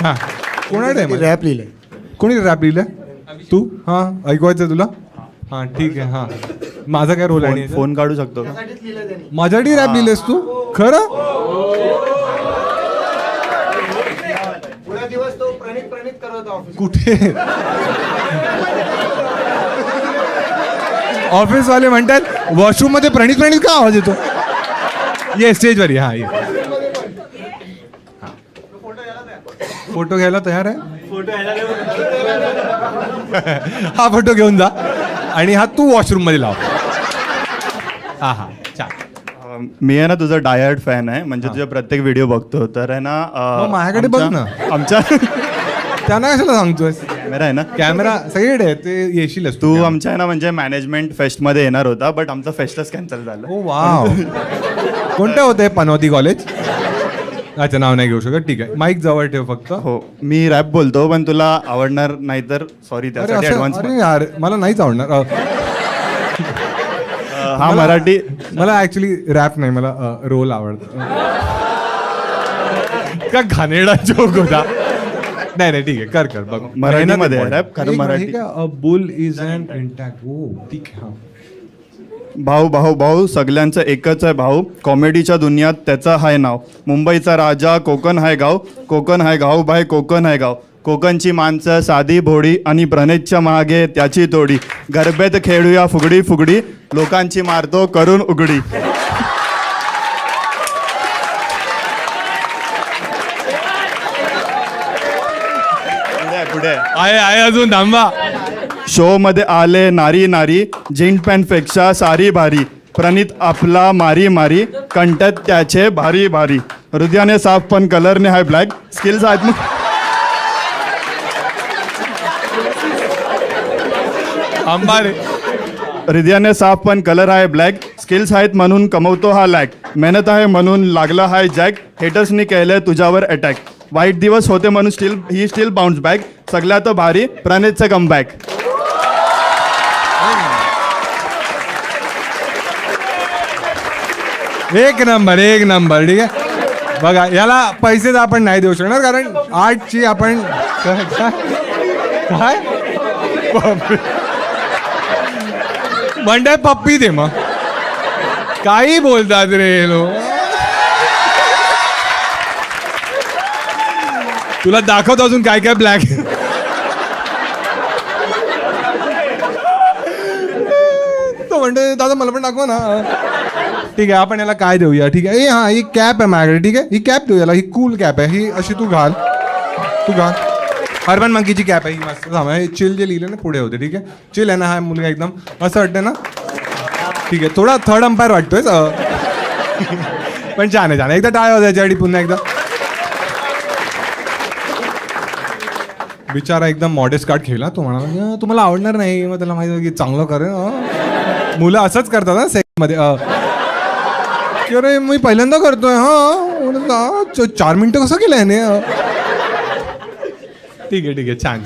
हां कोणाकडे आहे रॅप लिहिलंय. कोणी रॅप लिहिलं तू? हां ऐकवायचं तुला? हां ठीक आहे. हां माझा काय रोल आहे? फोन काढू शकतो का? माझ्यासाठी रॅप लिहिलेस तू? खरं? पुरा दिवस तो प्रणित करत होता ऑफिस. कुठे? ऑफिसवाले म्हणतात वॉशरूम मध्ये प्रणित का आवाज येतो? ये स्टेजवर ये. हां ये. फोटो घ्यायला तयार आहे? हा फोटो घेऊन जा आणि हा तू वॉशरूम मध्ये लाव. हा हा छान. मी आहे ना तुझा डायहार्ड फॅन आहे, म्हणजे तुझे प्रत्येक व्हिडिओ बघतो. तर आहे ना मग माझ्याकडे बघ ना. आमच्या त्यांना कशाला सांगतोय? कॅमेरा आहे ना, कॅमेरा सगळीकडे आहे, ते येशीलच तू आमच्या आहे ना म्हणजे मॅनेजमेंट फेस्ट मध्ये येणार होता, बट आमचा फेस्टच कॅन्सल झाला. ओ वाव. कोणतं होतं पनवती कॉलेज? अच्छा नाव नाही घेऊ शकत. ठीक आहे माईक जवळ ठेव फक्त. हो मी रॅप बोलतो, पण तुला आवडणार नाही तर सॉरी अरे त्यासाठी असं ऍडव्हान्स. अरे यार मला नाहीच आवडणार. हा मराठी मला ऍक्च्युली रॅप नाही, मला रोल आवडतो. का घाणेरडा जोक होता? नाही नाही ठीक आहे कर कर बघ. मराठीमध्ये आहे रॅप, कारण Marathi. Bull is an intact. ओ ठीक आहे. हा. भाऊ भाऊ भाऊ सगळ्यांचं एकच आहे भाऊ, कॉमेडीच्या दुनियात त्याचं हाय नाव. मुंबईचा राजा कोकण हाय गाव, कोकण हाय गाव बाय कोकण हाय गाव. कोकणची माणसं साधी भोडी आणि प्रणितच्या मागे त्याची तोडी. गरबेत खेळूया फुगडी फुगडी, लोकांची मारतो करून उघडी. पुढे आहे अजून थांबा. शो मध्ये आले नारी नारी, जीन्स पॅन्ट पेक्षा सारी भारी. प्रणित आपला मारी मारी, कंठ्यात त्याचे भारी भारी. हृदयाने साफ पण कलरने हाय ब्लॅक, स्किल्स आहेत मग. थांबा रे. हृदयाने साफ पण कलर आहे ब्लॅक, स्किल्स आहेत म्हणून कमवतो हा लॅक. मेहनत आहे म्हणून लागला हाय जॅक, हेटर्सनी केलंय तुझ्यावर अटॅक. वाईट दिवस होते म्हणून स्टील बाउन्स बॅक. सगळ्यात भारी प्रणितचं कमबॅक. एक नंबर ठीक आहे. बघा याला पैसे तर आपण नाही देऊ शकणार, कारण आर्टची आपण काय म्हणताय पप्पी दे. मग काही बोलतात रे लोक. तुला दाखवतो अजून काय काय ब्लॅक. तो म्हणतोय दादा मला पण दाखवा ना. ठीक आहे आपण याला काय देऊया? ठीक आहे हा ही कॅप आहे माझ्याकडे. ठीक आहे ही कॅप देऊ याला. ही कूल कॅप आहे, ही अशी तू घाल. अर्बन मंकीची कॅप आहे ही मस्त. हे चिल जे लिहिलं ना पुढे होते. ठीक आहे चिल आहे ना हा मुलगा एकदम असं वाटतं ना. ठीक आहे थोडा थर्ड अंपायर वाटतोय पण छान आहे. एकदा टाळ्या होत्या त्याच्यासाठी पुन्हा एकदा. बिचारा एकदम मॉडेस्ट कार्ड खेळला. तो म्हणाला तुम्हाला आवडणार नाही. मग त्याला माहिती की चांगलं करेल. मुलं असंच करतात ना सेक्समध्ये. अरे मी पहिल्यांदा करतोय. हा 4 मिनिटं कसं केलं याने. ठीक आहे छान